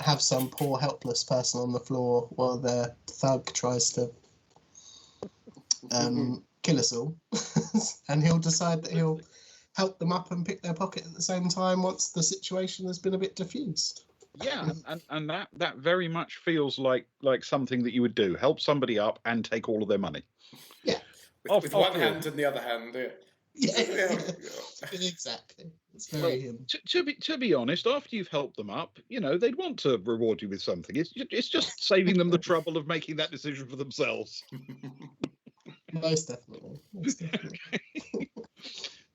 have some poor helpless person on the floor while the thug tries to kill us all, and he'll decide that he'll help them up and pick their pocket at the same time once the situation has been a bit diffused. Yeah, and that very much feels like something that you would do. Help somebody up and take all of their money. Yeah. With one hand and the other hand. Yeah. Exactly. It's very him. To be honest, after you've helped them up, they'd want to reward you with something. It's just saving them the trouble of making that decision for themselves. Most definitely.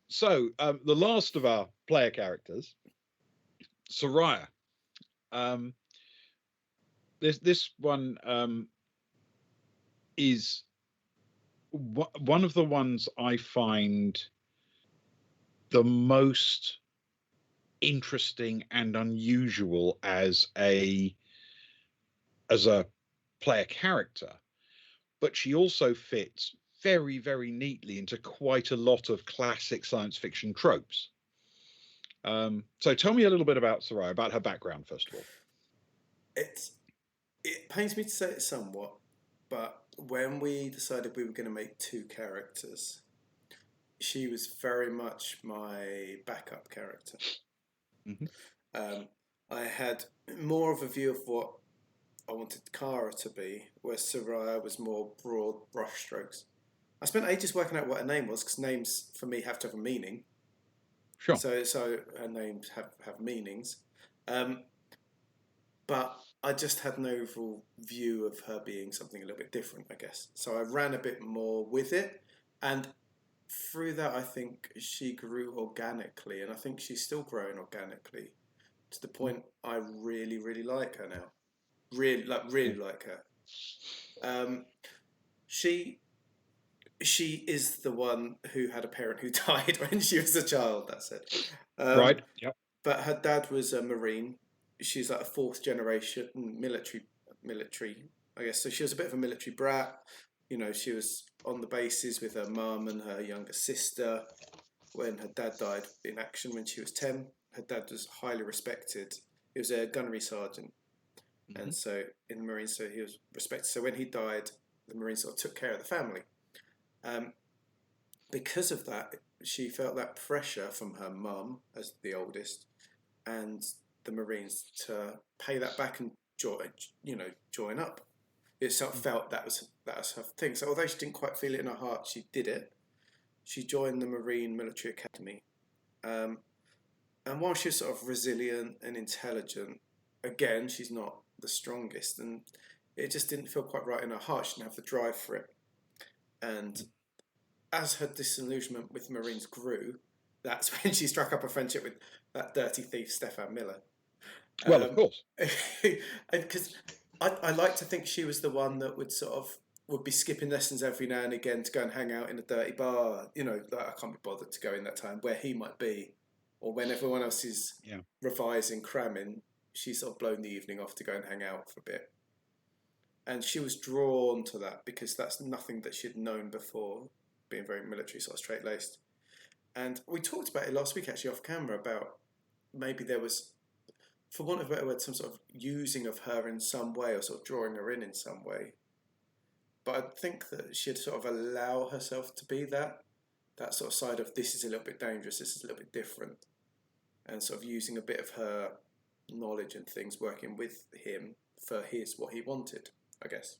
So, the last of our player characters, Soraya. This one is one of the ones I find the most interesting and unusual as a player character, but she also fits very, very neatly into quite a lot of classic science fiction tropes. So tell me a little bit about Soraya, about her background, first of all. It pains me to say it somewhat, but when we decided we were going to make 2 characters, she was very much my backup character. Mm-hmm. I had more of a view of what I wanted Kara to be, where Soraya was more broad brushstrokes. I spent ages working out what her name was, because names for me have to have a meaning. Sure. So her names have meanings. But I just had an overall view of her being something a little bit different, I guess. So I ran a bit more with it. And through that, I think she grew organically. And I think she's still growing organically to the point I really, really like her now. Really like her. She is the one who had a parent who died when she was a child. That's it. Right. Yep. But her dad was a Marine. She's like a 4th generation military, I guess. So she was a bit of a military brat. She was on the bases with her mum and her younger sister when her dad died in action when she was 10. Her dad was highly respected. He was a gunnery sergeant. Mm-hmm. And so in the Marines, so he was respected. So when he died, the Marines sort of took care of the family. Because of that, she felt that pressure from her mum as the oldest and the Marines to pay that back and join up. It sort of felt that was her thing. So although she didn't quite feel it in her heart, she did it. She joined the Marine Military Academy. And while she was sort of resilient and intelligent, again, she's not the strongest. And it just didn't feel quite right in her heart. She didn't have the drive for it. And as her disillusionment with the Marines grew, that's when she struck up a friendship with that dirty thief, Stefan Miller. Well, of course. Because I like to think she was the one that would be skipping lessons every now and again to go and hang out in a dirty bar. I can't be bothered to go in that time where he might be. Or when everyone else is revising, cramming, she's sort of blown the evening off to go and hang out for a bit. And she was drawn to that because that's nothing that she'd known before, being very military, sort of straight-laced. And we talked about it last week, actually, off camera, about maybe there was, for want of a better word, some sort of using of her in some way or sort of drawing her in some way. But I think that she'd sort of allow herself to be that sort of side of this is a little bit dangerous, this is a little bit different. And sort of using a bit of her knowledge and things, working with him for what he wanted, I guess.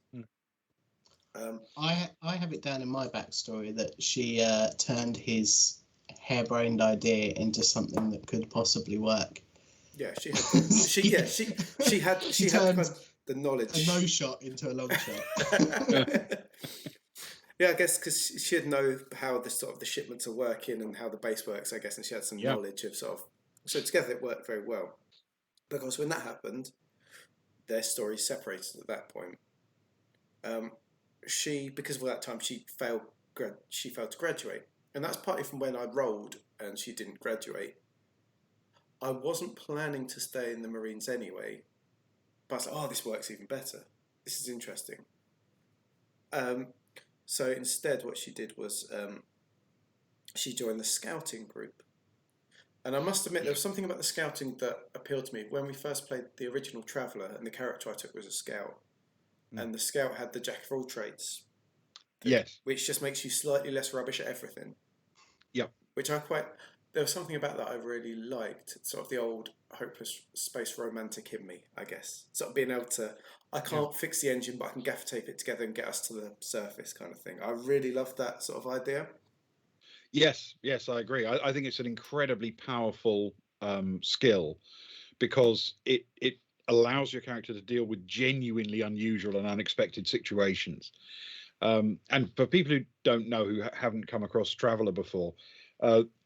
I have it down in my backstory that she turned his harebrained idea into something that could possibly work. Yeah, she had. She had the knowledge. A no shot into a long shot. Yeah, I guess because she'd know how the shipments are working and how the base works, I guess, and she had some knowledge of so together it worked very well. Because when that happened, their stories separated at that point. Because of that time, she failed to graduate, and that's partly from when I rolled and she didn't graduate. I wasn't planning to stay in the Marines anyway, but I was like, this works even better. This is interesting. So instead, what she did was she joined the scouting group, And I must admit, there was something about the scouting that appealed to me. When we first played the original Traveller, and the character I took was a scout, and the scout had the jack of all trades, Yes. which just makes you slightly less rubbish at everything. Yep. Which there was something about that I really liked. Sort of the old hopeless space romantic in me, I guess. Sort of being able to, I can't fix the engine, but I can gaffer tape it together and get us to the surface kind of thing. I really love that sort of idea. Yes, I agree. I think it's an incredibly powerful skill because it allows your character to deal with genuinely unusual and unexpected situations. And for people who don't know, who haven't come across Traveller before,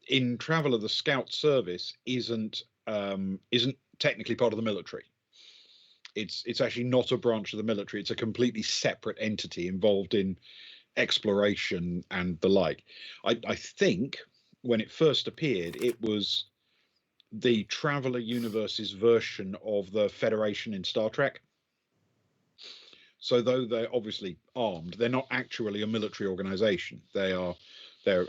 in Traveller, the Scout Service isn't technically part of the military. It's actually not a branch of the military. It's a completely separate entity involved in exploration and the like. I think when it first appeared, it was the Traveller Universe's version of the Federation in Star Trek. So though they're obviously armed, they're not actually a military organization. They're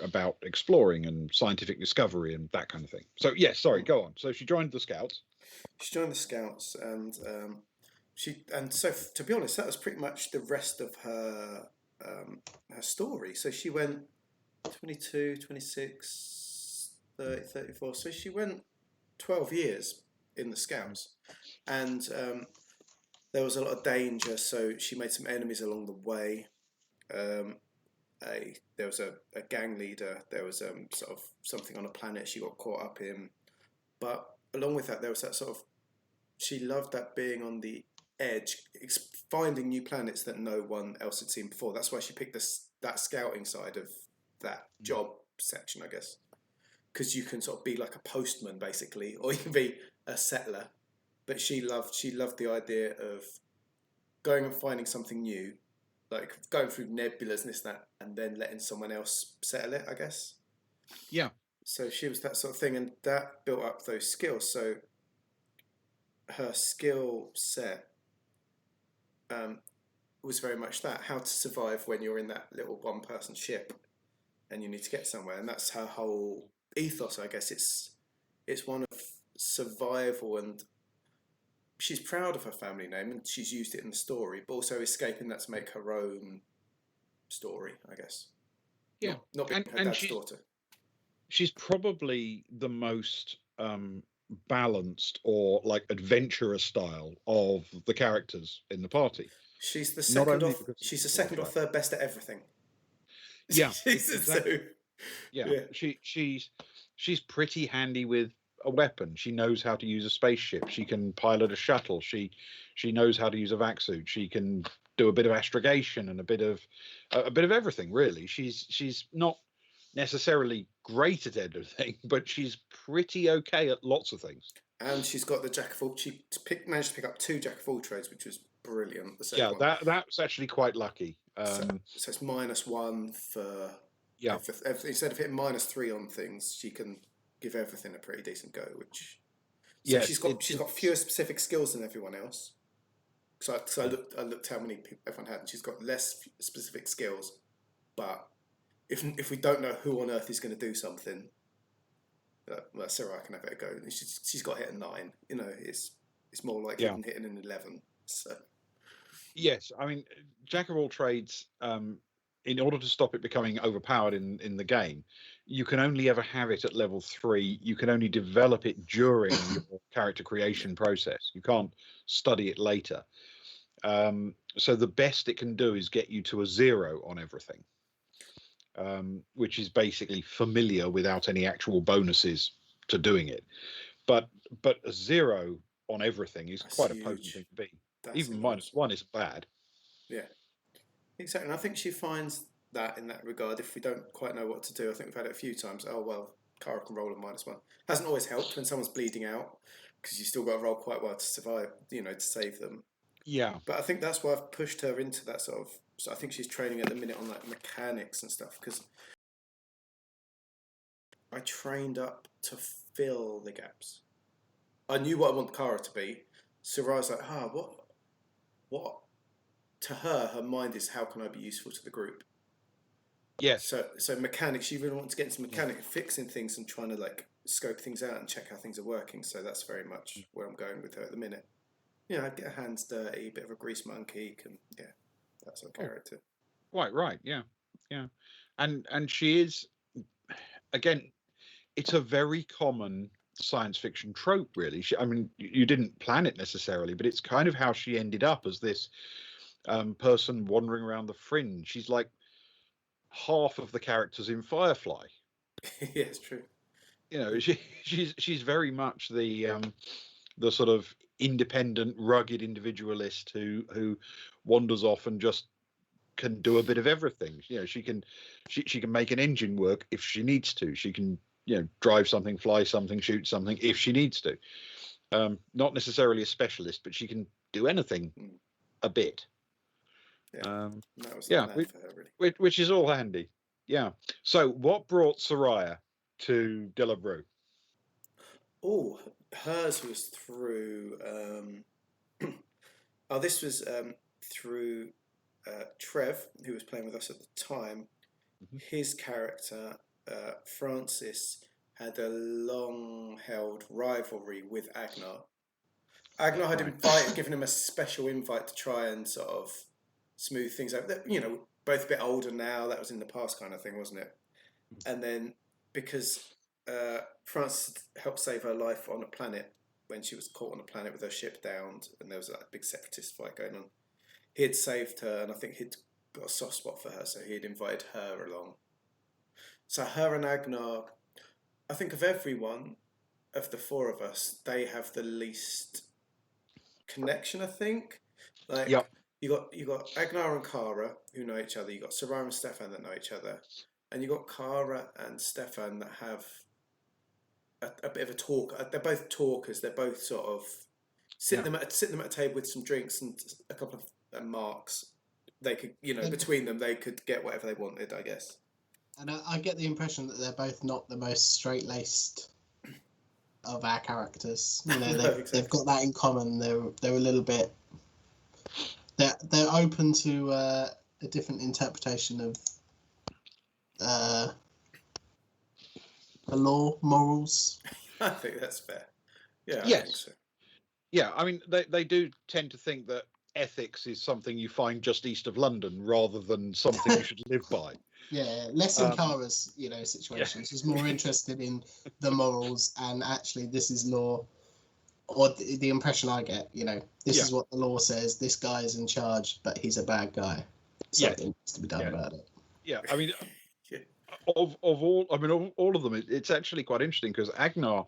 about exploring and scientific discovery and that kind of thing. So yes, sorry, go on. So she joined the Scouts. She joined the Scouts, and so to be honest, that was pretty much the rest of her story. So she went 22, 26, 30, 34. So she went 12 years in the Scouts, and there was a lot of danger. So she made some enemies along the way. There was a gang leader. There was sort of something on a planet she got caught up in. But along with that, there was that sort of, she loved that being on the edge, finding new planets that no one else had seen before. That's why she picked that scouting side of that job section, I guess, because you can sort of be like a postman basically, or you can be a settler. But she loved the idea of going and finding something new, like going through nebulas and this and that, and then letting someone else settle it, I guess. Yeah. So she was that sort of thing, and that built up those skills. So her skill set was very much that, how to survive when you're in that little one-person ship and you need to get somewhere. And that's her whole ethos, I guess. It's one of survival, and she's proud of her family name, and she's used it in the story, but also escaping that to make her own story, I guess. Yeah. Not being her dad's daughter. She's probably the most balanced or like adventurous style of the characters in the party. She's the second or third best at everything. Yeah, exactly. Yeah. She's pretty handy with a weapon. She knows how to use a spaceship. She can pilot a shuttle. She knows how to use a vac suit. She can do a bit of astrogation and a bit of everything, really. She's not necessarily great at everything, but she's pretty okay at lots of things. And she's got the jack of all. She managed to pick up 2 jack of all trades, which was brilliant. The second one. That's actually quite lucky. So it's -1 for instead of hitting -3 on things, she can give everything a pretty decent go. She's got fewer specific skills than everyone else. So I looked how many people everyone had, and she's got less specific skills. But if we don't know who on earth is going to do something, Soraya can have it a go. She's got hit a 9. You know, it's more likely than hitting an 11. So. Yes, I mean, jack of all trades. In order to stop it becoming overpowered in the game, you can only ever have it at level 3. You can only develop it during your character creation process. You can't study it later. So the best it can do is get you to a 0 on everything, which is basically familiar without any actual bonuses to doing it. But a 0 on everything is quite a potent thing to be. Even -1 is bad. Yeah. Exactly, and I think she finds that in that regard, if we don't quite know what to do, I think we've had it a few times. Oh well, Cara can roll a -1. Hasn't always helped when someone's bleeding out, because you still got to roll quite well to survive, to save them. Yeah. But I think that's why I've pushed her into that sort of. So I think she's training at the minute on like mechanics and stuff, because I trained up to fill the gaps. I knew what I want Cara to be. Soraya's like, what? To her mind is, how can I be useful to the group? Yes. So mechanics, she really wants to get into mechanics, fixing things and trying to like scope things out and check how things are working. So that's very much where I'm going with her at the minute. I'd get her hands dirty, bit of a grease monkey, that sort of character. Right, yeah. And she is, again, it's a very common science fiction trope, really. I mean, you didn't plan it necessarily, but it's kind of how she ended up as this person wandering around the fringe. She's like half of the characters in Firefly. Yeah, it's true. She's very much the sort of independent, rugged individualist who wanders off and just can do a bit of everything. She can make an engine work if she needs to. She can drive something, fly something, shoot something if she needs to. Not necessarily a specialist, but she can do anything a bit. That was for her, really. Which is all handy. Yeah. So what brought Soraya to Delabru? Oh, hers was through. This was through Trev, who was playing with us at the time. Mm-hmm. His character, Francis, had a long-held rivalry with Agnar. Agnar had given him a special invite to try and sort of smooth things out. Both a bit older now. That was in the past kind of thing, wasn't it? And then because Francis helped save her life on a planet when she was caught on a planet with her ship downed, and there was a big separatist fight going on. He had saved her, and I think he'd got a soft spot for her, so he had invited her along. So her and Agnar, I think of everyone, of the four of us, they have the least connection, I think. You got Agnar and Kara, who know each other. You got Soraya and Stefan that know each other, and you got Kara and Stefan that have a bit of a talk. They're both talkers. They're both sort of sit them at a table with some drinks and a couple of marks. They could, between them, they could get whatever they wanted, I guess. And I get the impression that they're both not the most straight-laced of our characters. They've got that in common. They're a little bit. They're open to a different interpretation of the law, morals. I think that's fair. Yeah, yes. I think so. Yeah, I mean, they do tend to think that ethics is something you find just east of London rather than something you should live by. Yeah, less in Kara's, situations. She's more interested in the morals and actually this is law, or the impression I get, this is what the law says. This guy is in charge, but he's a bad guy. Something needs to be done about it. Yeah, I mean, of all of them, it's actually quite interesting because Agnar,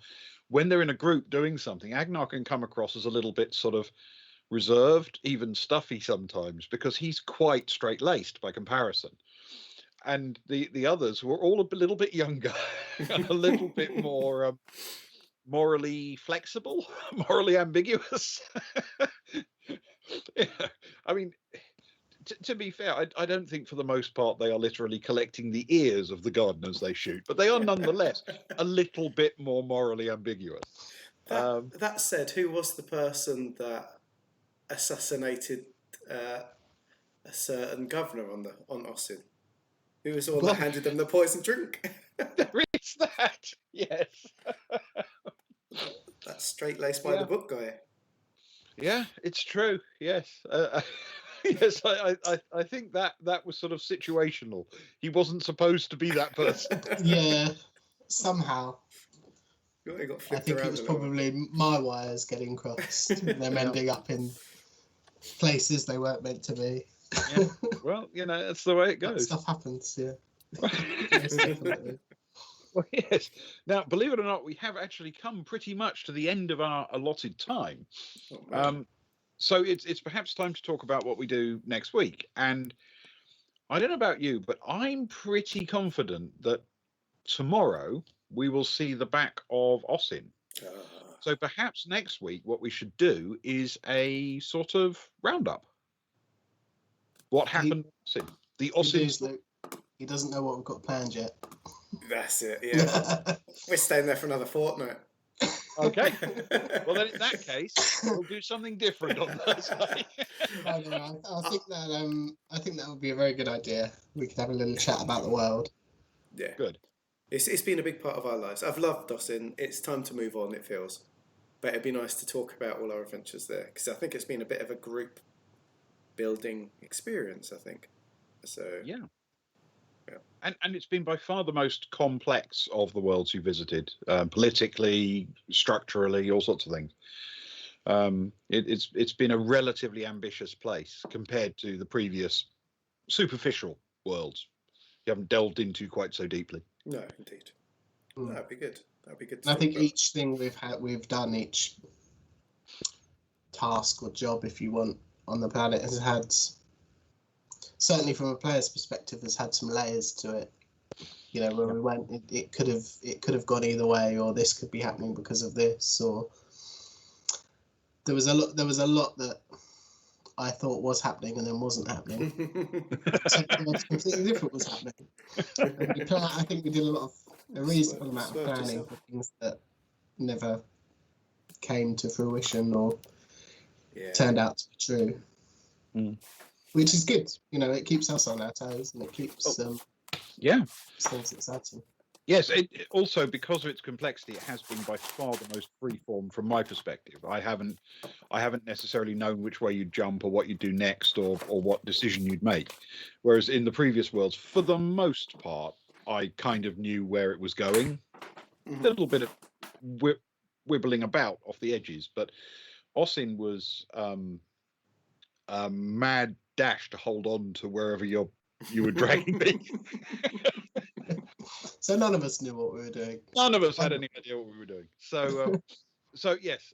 when they're in a group doing something, Agnar can come across as a little bit sort of reserved, even stuffy sometimes, because he's quite straight-laced by comparison. And the others were all a little bit younger, a little bit more morally flexible, morally ambiguous. I mean, to be fair, I don't think for the most part they are literally collecting the ears of the gardeners they shoot, but they are nonetheless a little bit more morally ambiguous. That said, who was the person that assassinated a certain governor on Osid? Who was the one that handed them the poison drink? There is that, yes. That straight-laced by the book guy. Yeah, it's true. Yes, yes. I think that was sort of situational. He wasn't supposed to be that person. Yeah, somehow. He got I think it was probably my wires getting crossed. Them ending up in places they weren't meant to be. Yeah. Well, that's the way it goes. That stuff happens, yeah. Yes, definitely. Well, yes. Now, believe it or not, we have actually come pretty much to the end of our allotted time. So it's perhaps time to talk about what we do next week. And I don't know about you, but I'm pretty confident that tomorrow we will see the back of Osin. So perhaps next week what we should do is a sort of roundup. What happened to the Osin? He doesn't know what we've got planned yet. That's it, yeah. We're staying there for another fortnight. Okay. Well, then in that case, we'll do something different on Thursday. I think that would be a very good idea. We could have a little chat about the world. Yeah. Good. It's been a big part of our lives. I've loved Osin. It's time to move on, it feels. But it'd be nice to talk about all our adventures there, because I think it's been a bit of a group building experience, I think. So Yeah. Yeah. And it's been by far the most complex of the worlds you visited, politically, structurally, all sorts of things. It's been a relatively ambitious place compared to the previous superficial worlds you haven't delved into quite so deeply. No, indeed. That'd be good. That'd be good to I talk think about. each thing we've done, each task or job, if you want, on the planet has had, certainly from a player's perspective, has had some layers to it. You know, where we went, it could have gone either way, or this could be happening because of this, or there was a lot that I thought was happening and then wasn't happening. Something else completely different was happening. And I think we did a reasonable amount of planning for things that never came to fruition or turned out to be true. Which is good. You know, it keeps us on our toes and it keeps things exciting. Yes, it also, because of its complexity, it has been by far the most freeform from my perspective. I haven't necessarily known which way you'd jump or what you'd do next or what decision you'd make. Whereas in the previous worlds, for the most part, I kind of knew where it was going. A little bit of wibbling about off the edges, but Osin was a mad dash to hold on to wherever you were dragging me. So none of us knew what we were doing. None of us had any idea what we were doing. So, so yes,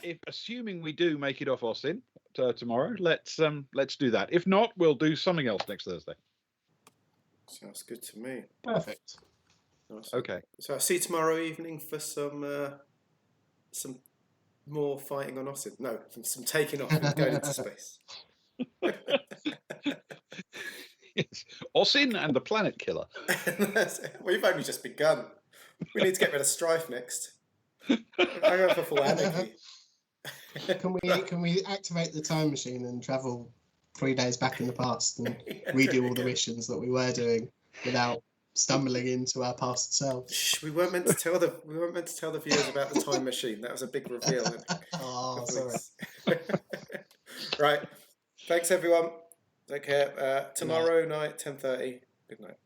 if assuming we do make it off Osin tomorrow, let's do that. If not, we'll do something else next Thursday. Sounds good to me. Perfect. Nice. Okay. So I'll see you tomorrow evening for some more fighting on Osin. No, some taking off and going into space. Yes. Osin and the Planet Killer. We've only just begun. We need to get rid of Strife next. I go for full anarchy. Can we activate the time machine and travel 3 days back in the past and redo all the missions that we were doing without stumbling into our past selves? Shh, we weren't meant to tell the viewers about the time machine. That was a big reveal. Oh, sorry. Right. Thanks everyone. Take care. Tomorrow night, 10:30. Good night.